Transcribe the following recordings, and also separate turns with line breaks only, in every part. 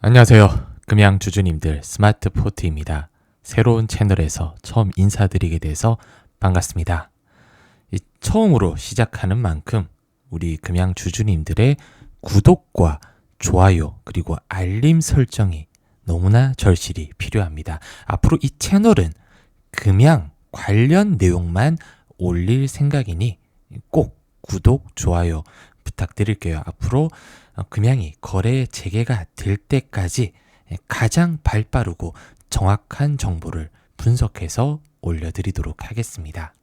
안녕하세요. 금양 주주님들 스마트 포트입니다. 새로운 채널에서 처음 인사드리게 돼서 반갑습니다. 처음으로 시작하는 만큼 우리 금양 주주님들의 구독과 좋아요 그리고 알림 설정이 너무나 절실히 필요합니다. 앞으로 이 채널은 금양 관련 내용만 올릴 생각이니 꼭 구독, 좋아요 부탁드릴게요. 앞으로 금양이 거래 재개가 될 때까지 가장 발빠르고 정확한 정보를 분석해서 올려드리도록 하겠습니다.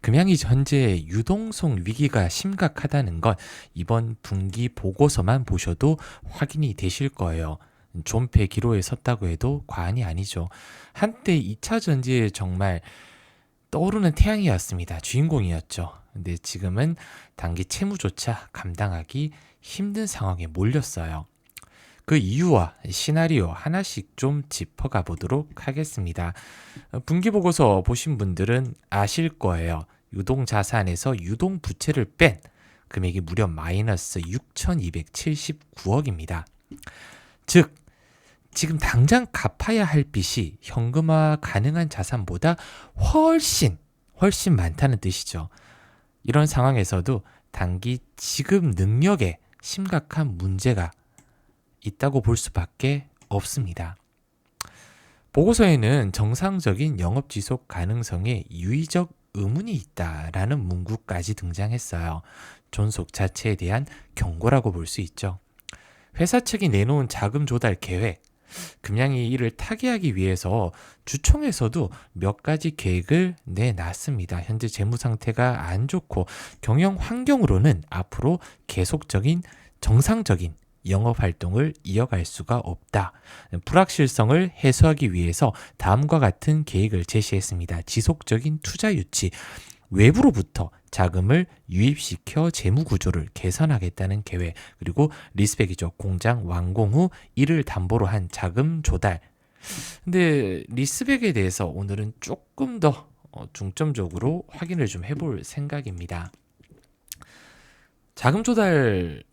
금양이 현재 유동성 위기가 심각하다는 건 이번 분기 보고서만 보셔도 확인이 되실 거예요. 존폐 기로에 섰다고 해도 과언이 아니죠. 한때 2차 전지에 정말 떠오르는 태양이었습니다. 주인공이었죠. 근데 지금은 단기 채무조차 감당하기 힘든 상황에 몰렸어요. 그 이유와 시나리오 하나씩 좀 짚어가 보도록 하겠습니다. 분기보고서 보신 분들은 아실 거예요. 유동자산에서 유동부채를 뺀 금액이 무려 마이너스 6,279억입니다. 즉 지금 당장 갚아야 할 빚이 현금화 가능한 자산보다 훨씬 많다는 뜻이죠. 이런 상황에서도 단기 지급 능력에 심각한 문제가 있다고 볼 수밖에 없습니다. 보고서에는 정상적인 영업 지속 가능성에 유의적 의문이 있다라는 문구까지 등장했어요. 존속 자체에 대한 경고라고 볼 수 있죠. 회사 측이 내놓은 자금 조달 계획, 금양이 이를 타개하기 위해서 주총에서도 몇 가지 계획을 내놨습니다. 현재 재무 상태가 안 좋고 경영 환경으로는 앞으로 계속적인 정상적인 영업 활동을 이어갈 수가 없다. 불확실성을 해소하기 위해서 다음과 같은 계획을 제시했습니다. 지속적인 투자 유치, 외부로부터 자금을 유입시켜 재무 구조를 개선하겠다는 계획, 그리고 리스펙이죠. 공장 완공 후 이를 담보로 한 자금 조달. 근데 리스펙에 대해서 오늘은 조금 더 중점적으로 확인을 좀 해볼 생각입니다. 자금 조달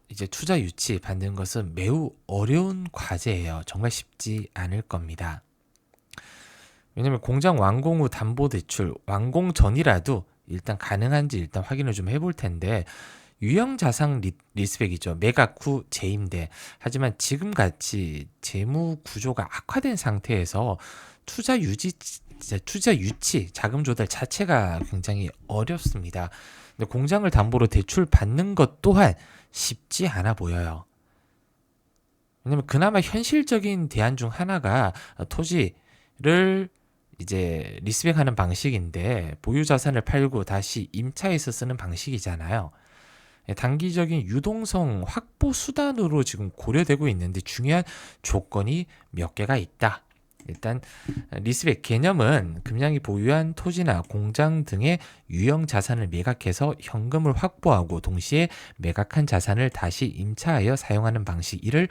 이제 투자 유치 받는 것은 매우 어려운 과제예요. 정말 쉽지 않을 겁니다. 왜냐면 공장 완공 후 담보대출 완공 전이라도 일단 가능한지 일단 확인을 좀 해볼 텐데 유형자산 리스펙이죠. 매각 후 재임대. 하지만 지금같이 재무 구조가 악화된 상태에서 투자 유치, 자금 조달 자체가 굉장히 어렵습니다. 근데 공장을 담보로 대출 받는 것 또한 쉽지 않아 보여요. 왜냐면 그나마 현실적인 대안 중 하나가 토지를 이제 리스펙하는 방식인데 보유 자산을 팔고 다시 임차해서 쓰는 방식이잖아요. 단기적인 유동성 확보 수단으로 지금 고려되고 있는데 중요한 조건이 몇 개가 있다. 일단 리스펙 개념은 금양이 보유한 토지나 공장 등의 유형 자산을 매각해서 현금을 확보하고 동시에 매각한 자산을 다시 임차하여 사용하는 방식, 이를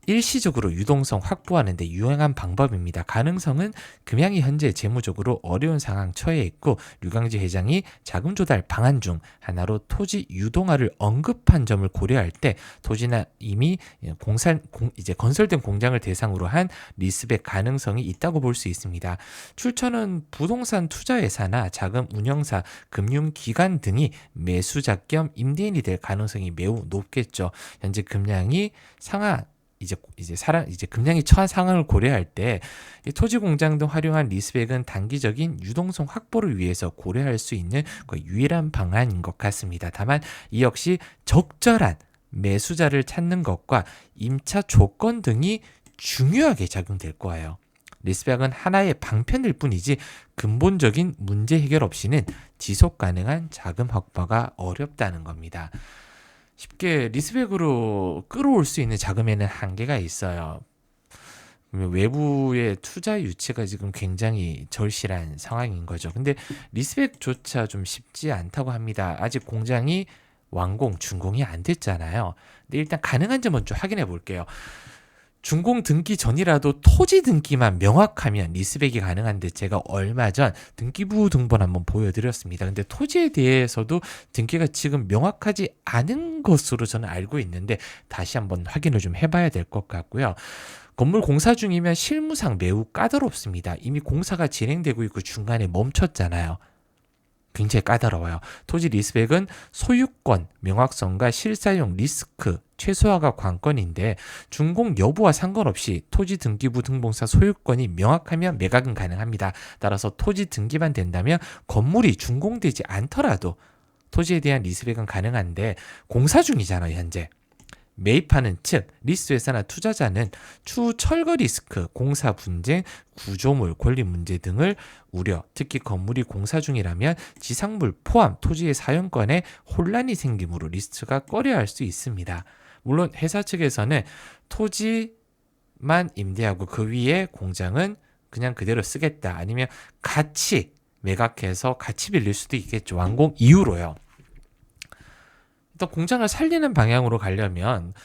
일시적으로 유동성 확보하는 데 유용한 방법입니다. 가능성은 금양이 현재 재무적으로 어려운 상황 처해 있고 류강지 회장이 자금 조달 방안 중 하나로 토지 유동화를 언급한 점을 고려할 때 토지나 이미 이제 건설된 공장을 대상으로 한 리스펙 가능성이 있다고 볼 수 있습니다. 출처는 부동산 투자회사나 자금 운영사, 금융기관 등이 매수자 겸 임대인이 될 가능성이 매우 높겠죠. 현재 금양이 이제 금양이 처한 상황을 고려할 때 토지 공장 등 활용한 리스펙은 단기적인 유동성 확보를 위해서 고려할 수 있는 유일한 방안인 것 같습니다. 다만 이 역시 적절한 매수자를 찾는 것과 임차 조건 등이 중요하게 작용될 거예요. 리스펙은 하나의 방편일 뿐이지 근본적인 문제 해결 없이는 지속 가능한 자금 확보가 어렵다는 겁니다. 쉽게 리스펙으로 끌어올 수 있는 자금에는 한계가 있어요. 외부의 투자 유치가 지금 굉장히 절실한 상황인 거죠. 근데 리스펙조차 좀 쉽지 않다고 합니다. 아직 공장이 완공, 준공이 안 됐잖아요. 근데 일단 가능한 점은 좀 확인해 볼게요. 준공 등기 전이라도 토지 등기만 명확하면 리스백이 가능한데 제가 얼마 전 등기부 등본 한번 보여드렸습니다. 근데 토지에 대해서도 등기가 지금 명확하지 않은 것으로 저는 알고 있는데 다시 한번 확인을 좀 해봐야 될 것 같고요. 건물 공사 중이면 실무상 매우 까다롭습니다. 이미 공사가 진행되고 있고 중간에 멈췄잖아요. 굉장히 까다로워요. 토지 리스백은 소유권, 명확성과 실사용 리스크 최소화가 관건인데 준공 여부와 상관없이 토지 등기부 등본상 소유권이 명확하면 매각은 가능합니다. 따라서 토지 등기만 된다면 건물이 준공되지 않더라도 토지에 대한 리스백은 가능한데 공사 중이잖아요, 현재. 매입하는 측, 리스회사나 투자자는 추후 철거 리스크, 공사 분쟁, 구조물, 권리 문제 등을 우려, 특히 건물이 공사 중이라면 지상물 포함 토지의 사용권에 혼란이 생기므로 리스트가 꺼려할 수 있습니다. 물론 회사 측에서는 토지만 임대하고 그 위에 공장은 그냥 그대로 쓰겠다. 아니면 같이 매각해서 같이 빌릴 수도 있겠죠. 완공 이후로요. 일단 공장을 살리는 방향으로 가려면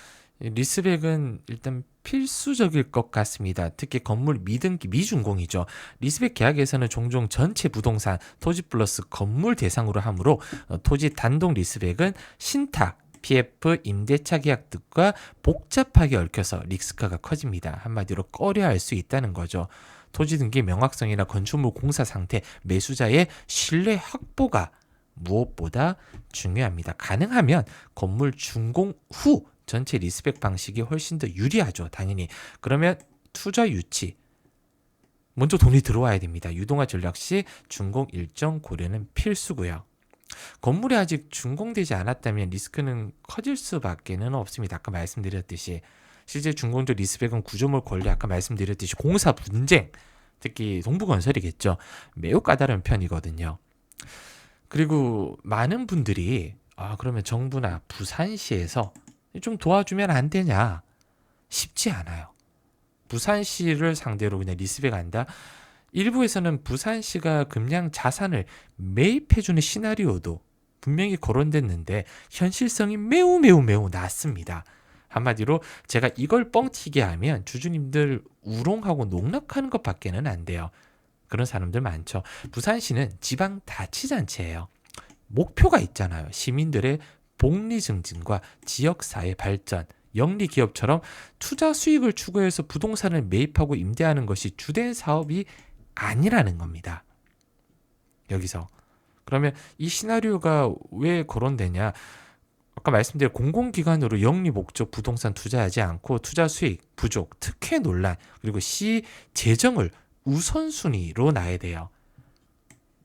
리스백은 일단 필수적일 것 같습니다. 특히 건물 미등기 미준공이죠. 리스백 계약에서는 종종 전체 부동산 토지 플러스 건물 대상으로 하므로 토지 단독 리스백은 신탁, PF, 임대차 계약 등과 복잡하게 얽혀서 리스크가 커집니다. 한마디로 꺼려할 수 있다는 거죠. 토지 등기 명확성이나 건축물 공사 상태, 매수자의 신뢰 확보가 무엇보다 중요합니다. 가능하면 건물 준공 후 전체 리스백 방식이 훨씬 더 유리하죠. 당연히. 그러면 투자 유치. 먼저 돈이 들어와야 됩니다. 유동화 전략 시 준공 일정 고려는 필수고요. 건물이 아직 준공되지 않았다면 리스크는 커질 수밖에는 없습니다. 아까 말씀드렸듯이 실제 준공적 리스백은 구조물 권리 아까 말씀드렸듯이 공사 분쟁, 특히 동부건설이겠죠. 매우 까다로운 편이거든요. 그리고 많은 분들이 그러면 정부나 부산시에서 좀 도와주면 안 되냐? 쉽지 않아요. 부산시를 상대로 그냥 리스백 한다? 일부에서는 부산시가 그냥 자산을 매입해주는 시나리오도 분명히 거론됐는데 현실성이 매우 낮습니다. 한마디로 제가 이걸 뻥튀기 하면 주주님들 우롱하고 농락하는 것밖에는 안 돼요. 그런 사람들 많죠. 부산시는 지방자치단체예요. 목표가 있잖아요. 시민들의 복리 증진과 지역사회 발전, 영리기업처럼 투자 수익을 추구해서 부동산을 매입하고 임대하는 것이 주된 사업이 아니라는 겁니다. 여기서. 그러면 이 시나리오가 왜 거론되냐? 아까 말씀드린 공공기관으로 영리 목적 부동산 투자하지 않고 투자 수익 부족, 특혜 논란, 그리고 시 재정을 우선순위로 놔야 돼요.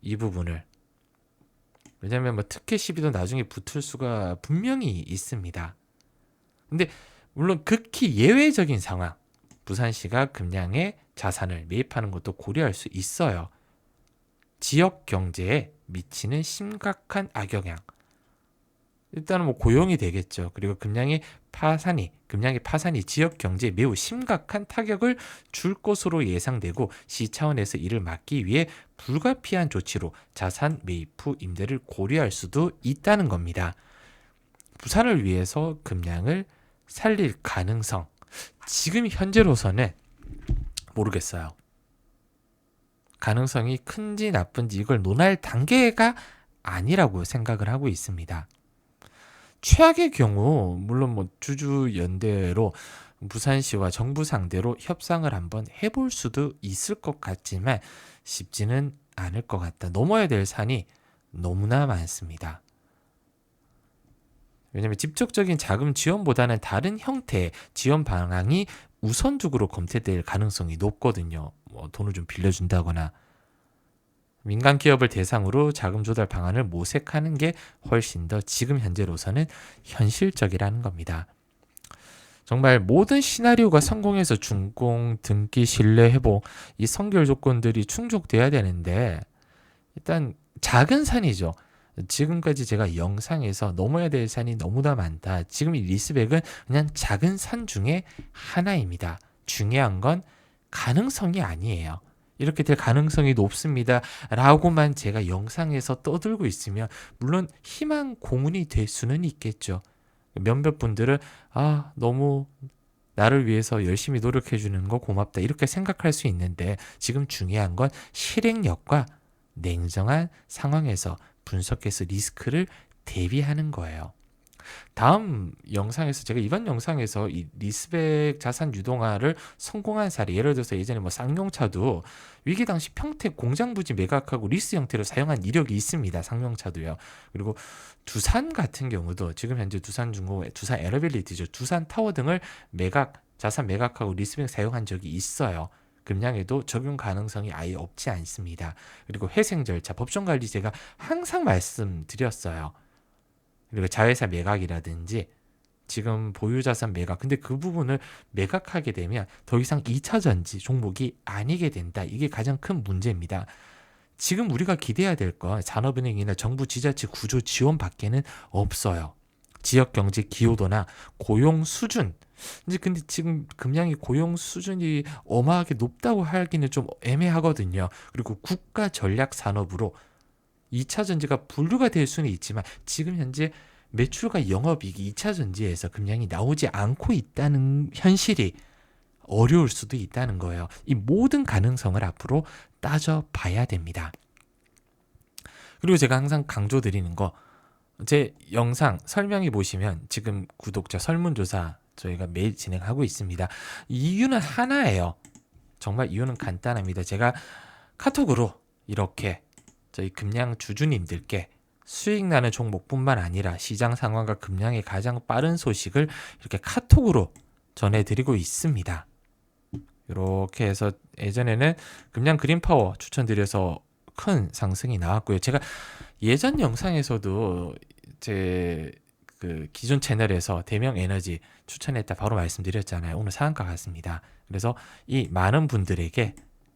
이 부분을. 왜냐하면 특혜 시비도 나중에 붙을 수가 분명히 있습니다. 근데 물론 극히 예외적인 상황, 부산시가 금량의 자산을 매입하는 것도 고려할 수 있어요. 지역 경제에 미치는 심각한 악영향. 일단은 고용이 되겠죠. 그리고 금량의 파산이 지역 경제에 매우 심각한 타격을 줄 것으로 예상되고 시 차원에서 이를 막기 위해 불가피한 조치로 자산 매입 후 임대를 고려할 수도 있다는 겁니다. 부산을 위해서 금량을 살릴 가능성, 지금 현재로서는 모르겠어요. 가능성이 큰지 나쁜지 이걸 논할 단계가 아니라고 생각을 하고 있습니다. 최악의 경우 물론 주주연대로 부산시와 정부 상대로 협상을 한번 해볼 수도 있을 것 같지만 쉽지는 않을 것 같다. 넘어야 될 산이 너무나 많습니다. 왜냐하면 직접적인 자금 지원보다는 다른 형태의 지원 방안이 우선적으로 검토될 가능성이 높거든요. 돈을 좀 빌려준다거나 민간 기업을 대상으로 자금 조달 방안을 모색하는 게 훨씬 더 지금 현재로서는 현실적이라는 겁니다. 정말 모든 시나리오가 성공해서 준공, 등기, 신뢰 회복 이 선결 조건들이 충족돼야 되는데 일단 작은 산이죠. 지금까지 제가 영상에서 넘어야 될 산이 너무나 많다. 지금 이 리스백은 그냥 작은 산 중에 하나입니다. 중요한 건 가능성이 아니에요. 이렇게 될 가능성이 높습니다. 라고만 제가 영상에서 떠들고 있으면 물론 희망 고문이 될 수는 있겠죠. 몇몇 분들은 너무 나를 위해서 열심히 노력해 주는 거 고맙다 이렇게 생각할 수 있는데 지금 중요한 건 실행력과 냉정한 상황에서 분석해서 리스크를 대비하는 거예요. 다음 영상에서 제가 이번 영상에서 이 리스백 자산 유동화를 성공한 사례, 예를 들어서 예전에 뭐 쌍용차도 위기 당시 평택 공장 부지 매각하고 리스 형태로 사용한 이력이 있습니다. 쌍용차도요. 그리고 두산 같은 경우도 지금 현재 두산중공, 두산 에러빌리티죠. 두산 타워 등을 자산 매각하고 리스백 사용한 적이 있어요. 금량에도 적용 가능성이 아예 없지 않습니다. 그리고 회생 절차, 법정 관리 제가 항상 말씀드렸어요. 그리고 자회사 매각이라든지 지금 보유자산 매각, 근데 그 부분을 매각하게 되면 더 이상 2차 전지 종목이 아니게 된다. 이게 가장 큰 문제입니다. 지금 우리가 기대해야 될 건 산업은행이나 정부 지자체 구조 지원 밖에는 없어요. 지역 경제 기여도나 고용 수준, 이제 근데 지금 금량이 고용 수준이 어마하게 높다고 하기는 좀 애매하거든요. 그리고 국가 전략 산업으로 2차 전지가 분류가 될 수는 있지만 지금 현재 매출과 영업이익이 2차 전지에서 금량이 나오지 않고 있다는 현실이 어려울 수도 있다는 거예요. 이 모든 가능성을 앞으로 따져봐야 됩니다. 그리고 제가 항상 강조드리는 거, 제 영상 설명해 보시면 지금 구독자 설문조사 저희가 매일 진행하고 있습니다. 이유는 하나예요. 정말 이유는 간단합니다. 제가 카톡으로 이렇게 저희 금량 주주님들께 수익 나는 종목뿐만 아니라 시장 상황과 금량의 가장 빠른 소식을 이렇게 카톡으로 전해드리고 있습니다. 이렇게 해서 예전에는 금량 그린파워 추천드려서 큰 상승이 나왔고요. 제가 예전 영상에서도 제 그 기존 채널에서 대명 에너지 추천했다 바로 말씀드렸잖아요. 오늘 상한가 같습니다. 그래서 이 많은 분들에게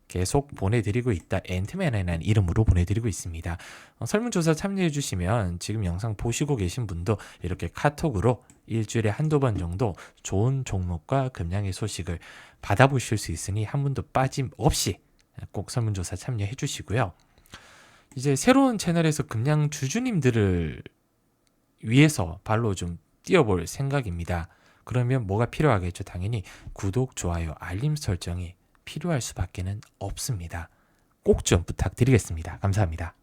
계속 보내드리고 있다. 앤트맨이라는 이름으로 보내드리고 있습니다. 설문조사 참여해 주시면 지금 영상 보시고 계신 분도 이렇게 카톡으로 일주일에 한두 번 정도 좋은 종목과 금량의 소식을 받아보실 수 있으니 한 분도 빠짐없이 꼭 설문조사 참여해 주시고요. 이제 새로운 채널에서 금량 주주님들을 위해서 발로 좀 뛰어볼 생각입니다. 그러면 뭐가 필요하겠죠? 당연히 구독, 좋아요, 알림 설정이 필요할 수밖에는 없습니다. 꼭 좀 부탁드리겠습니다. 감사합니다.